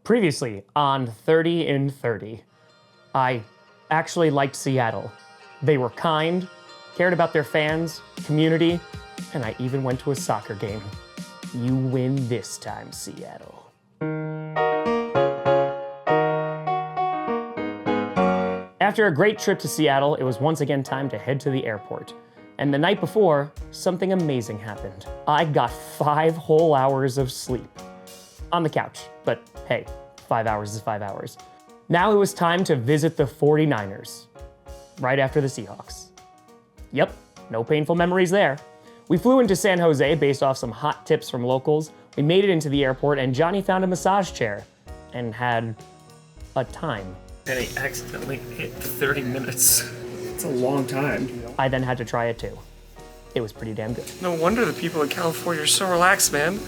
Previously on 30 in 30, I actually liked Seattle. They were kind, cared about their fans, community, and I even went to a soccer game. You win this time, Seattle. After a great trip to Seattle, it was once again time to head to the airport. And the night before, something amazing happened. I got 5 whole hours of sleep. On the couch, but hey, 5 hours is 5 hours. Now it was time to visit the 49ers, right after the Seahawks. Yep, no painful memories there. We flew into San Jose based off some hot tips from locals. We made it into the airport and Johnny found a massage chair and had a time. And he accidentally hit 30 minutes. It's a long time. I then had to try it too. It was pretty damn good. No wonder the people in California are so relaxed, man.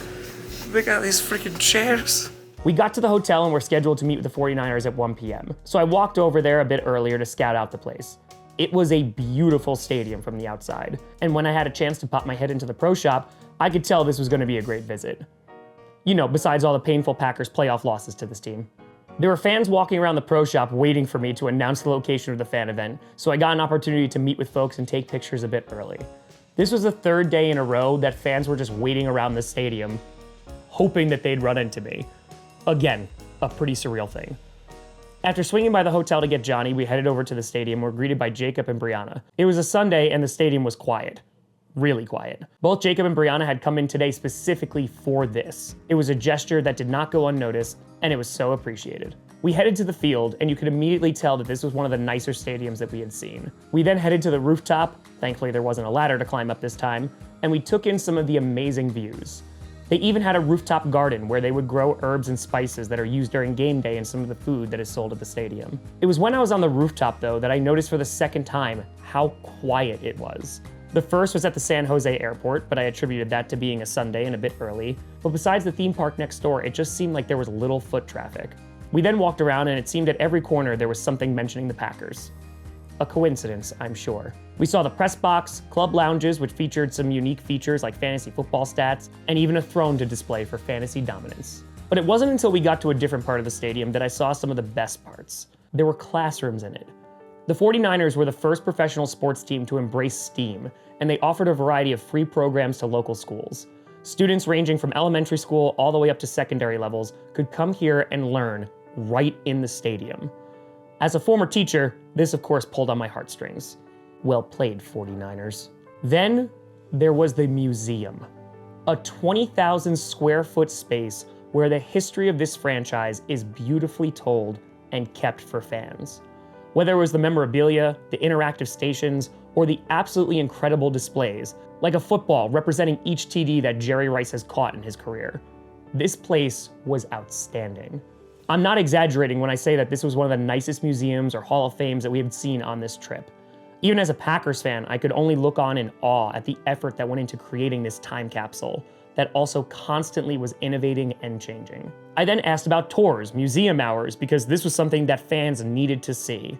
They got these freaking chairs. We got to the hotel and were scheduled to meet with the 49ers at 1 p.m. So I walked over there a bit earlier to scout out the place. It was a beautiful stadium from the outside. And when I had a chance to pop my head into the pro shop, I could tell this was going to be a great visit. You know, besides all the painful Packers playoff losses to this team. There were fans walking around the pro shop waiting for me to announce the location of the fan event, so I got an opportunity to meet with folks and take pictures a bit early. This was the 3rd day in a row that fans were just waiting around the stadium, hoping that they'd run into me. Again, a pretty surreal thing. After swinging by the hotel to get Johnny, we headed over to the stadium and were greeted by Jacob and Brianna. It was a Sunday and the stadium was quiet. Really quiet. Both Jacob and Brianna had come in today specifically for this. It was a gesture that did not go unnoticed, and it was so appreciated. We headed to the field, and you could immediately tell that this was one of the nicer stadiums that we had seen. We then headed to the rooftop. Thankfully, there wasn't a ladder to climb up this time, and we took in some of the amazing views. They even had a rooftop garden where they would grow herbs and spices that are used during game day and some of the food that is sold at the stadium. It was when I was on the rooftop, though, that I noticed for the second time how quiet it was. The first was at the San Jose airport, but I attributed that to being a Sunday and a bit early. But besides the theme park next door, it just seemed like there was little foot traffic. We then walked around and it seemed at every corner there was something mentioning the Packers. A coincidence, I'm sure. We saw the press box, club lounges, which featured some unique features like fantasy football stats, and even a throne to display for fantasy dominance. But it wasn't until we got to a different part of the stadium that I saw some of the best parts. There were classrooms in it. The 49ers were the first professional sports team to embrace STEAM, and they offered a variety of free programs to local schools. Students ranging from elementary school all the way up to secondary levels could come here and learn right in the stadium. As a former teacher, this of course pulled on my heartstrings. Well played, 49ers. Then there was the museum, a 20,000 square foot space where the history of this franchise is beautifully told and kept for fans. Whether it was the memorabilia, the interactive stations, or the absolutely incredible displays, like a football representing each TD that Jerry Rice has caught in his career. This place was outstanding. I'm not exaggerating when I say that this was one of the nicest museums or Hall of Fames that we had seen on this trip. Even as a Packers fan, I could only look on in awe at the effort that went into creating this time capsule that also constantly was innovating and changing. I then asked about tours, museum hours, because this was something that fans needed to see.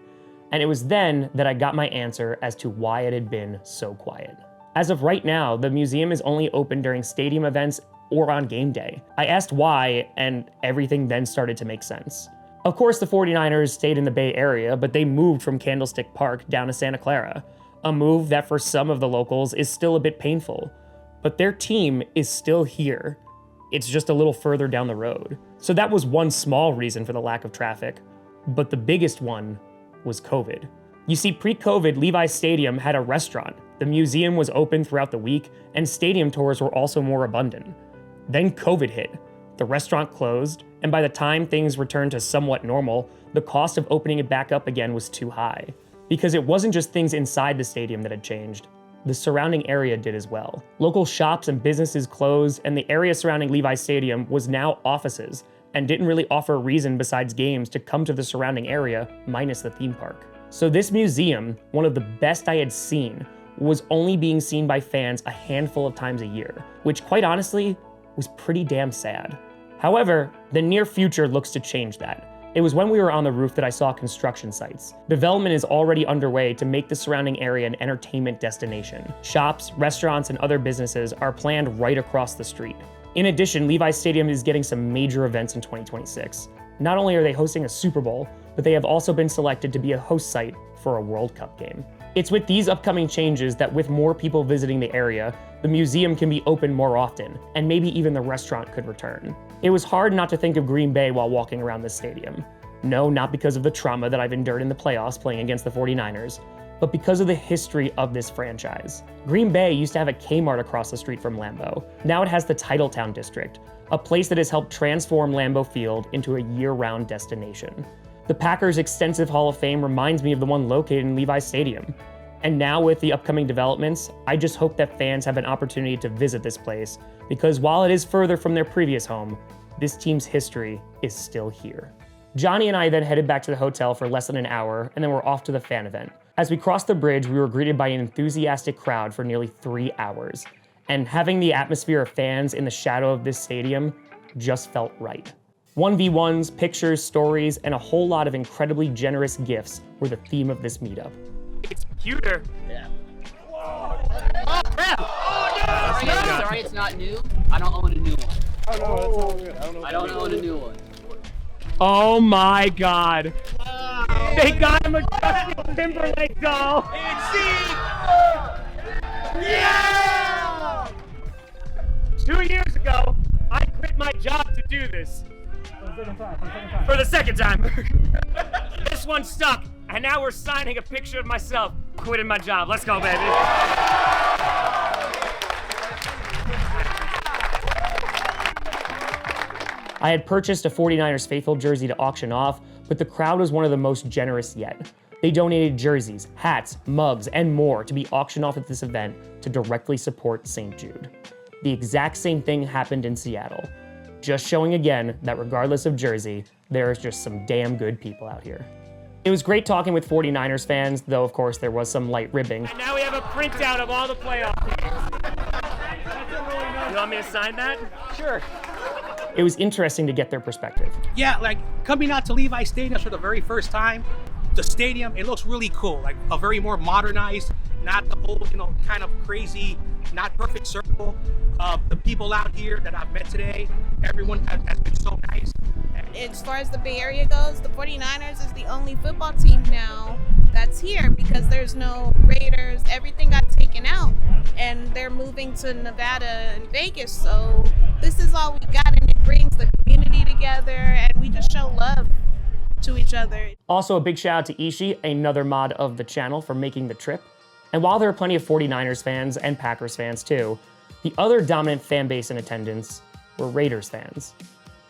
And it was then that I got my answer as to why it had been so quiet. As of right now, the museum is only open during stadium events or on game day. I asked why, and everything then started to make sense. Of course, the 49ers stayed in the Bay Area, but they moved from Candlestick Park down to Santa Clara, a move that for some of the locals is still a bit painful. But their team is still here. It's just a little further down the road. So that was one small reason for the lack of traffic. But the biggest one was COVID. You see, pre-COVID, Levi's Stadium had a restaurant. The museum was open throughout the week, and stadium tours were also more abundant. Then COVID hit. The restaurant closed, and by the time things returned to somewhat normal, the cost of opening it back up again was too high. Because it wasn't just things inside the stadium that had changed. The surrounding area did as well. Local shops and businesses closed, and the area surrounding Levi's Stadium was now offices, and didn't really offer a reason besides games to come to the surrounding area, minus the theme park. So this museum, one of the best I had seen, was only being seen by fans a handful of times a year, which quite honestly, was pretty damn sad. However, the near future looks to change that. It was when we were on the roof that I saw construction sites. Development is already underway to make the surrounding area an entertainment destination. Shops, restaurants, and other businesses are planned right across the street. In addition, Levi's Stadium is getting some major events in 2026. Not only are they hosting a Super Bowl, but they have also been selected to be a host site for a World Cup game. It's with these upcoming changes that with more people visiting the area, the museum can be open more often, and maybe even the restaurant could return. It was hard not to think of Green Bay while walking around this stadium. No, not because of the trauma that I've endured in the playoffs playing against the 49ers, but because of the history of this franchise. Green Bay used to have a Kmart across the street from Lambeau. Now it has the Titletown District, a place that has helped transform Lambeau Field into a year-round destination. The Packers' extensive Hall of Fame reminds me of the one located in Levi's Stadium. And now with the upcoming developments, I just hope that fans have an opportunity to visit this place, because while it is further from their previous home, this team's history is still here. Johnny and I then headed back to the hotel for less than an hour, and then we're off to the fan event. As we crossed the bridge, we were greeted by an enthusiastic crowd for nearly 3 hours. And having the atmosphere of fans in the shadow of this stadium just felt right. 1v1s, pictures, stories, and a whole lot of incredibly generous gifts were the theme of this meetup. It's computer. Yeah. Oh, crap! Oh, no! Sorry, it's not new. I don't own a new one. Oh, no, that's all good. I don't own a new one. Oh my god. They got him a Justin Timberlake doll. Yeah! 2 years ago, I quit my job to do this. For the second time. This one stuck, and now we're signing a picture of myself quitting my job. Let's go, baby. I had purchased a 49ers faithful jersey to auction off, but the crowd was one of the most generous yet. They donated jerseys, hats, mugs, and more to be auctioned off at this event to directly support St. Jude. The exact same thing happened in Seattle. Just showing again that regardless of jersey, there is just some damn good people out here. It was great talking with 49ers fans, though of course there was some light ribbing. And now we have a printout of all the playoff teams. You want me to sign that? Sure. It was interesting to get their perspective. Yeah, like coming out to Levi's Stadium for the very first time, the stadium, it looks really cool, like a very more modernized, not the old, kind of crazy, not perfect circle. The people out here that I've met today, everyone has been so nice. As far as the Bay Area goes, the 49ers is the only football team now that's here because there's no Raiders. Everything got taken out and they're moving to Nevada and Vegas. So this is all we got, and it brings the community together, and we just show love to each other. Also, a big shout out to Ishi, another mod of the channel, for making the trip. And while there are plenty of 49ers fans and Packers fans too, the other dominant fan base in attendance were Raiders fans.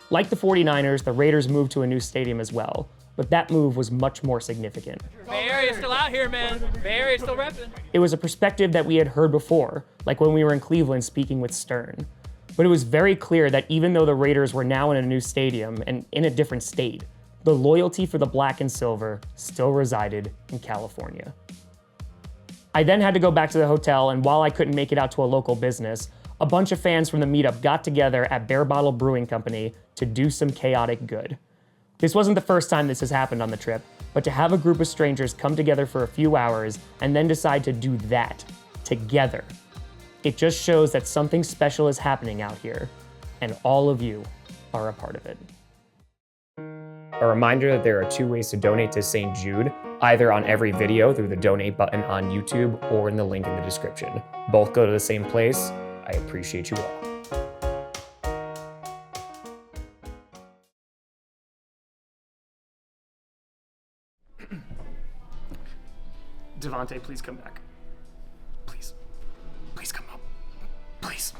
Like the 49ers, the Raiders moved to a new stadium as well, but that move was much more significant. Bay Area's still out here, man. Bay Area's still repping. It was a perspective that we had heard before, like when we were in Cleveland speaking with Stern. But it was very clear that even though the Raiders were now in a new stadium and in a different state, the loyalty for the black and silver still resided in California. I then had to go back to the hotel, and while I couldn't make it out to a local business, a bunch of fans from the meetup got together at Bear Bottle Brewing Company to do some chaotic good. This wasn't the first time this has happened on the trip, but to have a group of strangers come together for a few hours and then decide to do that together, it just shows that something special is happening out here, and all of you are a part of it. A reminder that there are 2 ways to donate to St. Jude, either on every video through the donate button on YouTube or in the link in the description. Both go to the same place. I appreciate you all. Devontae, please come back. Please. Please come up. Please.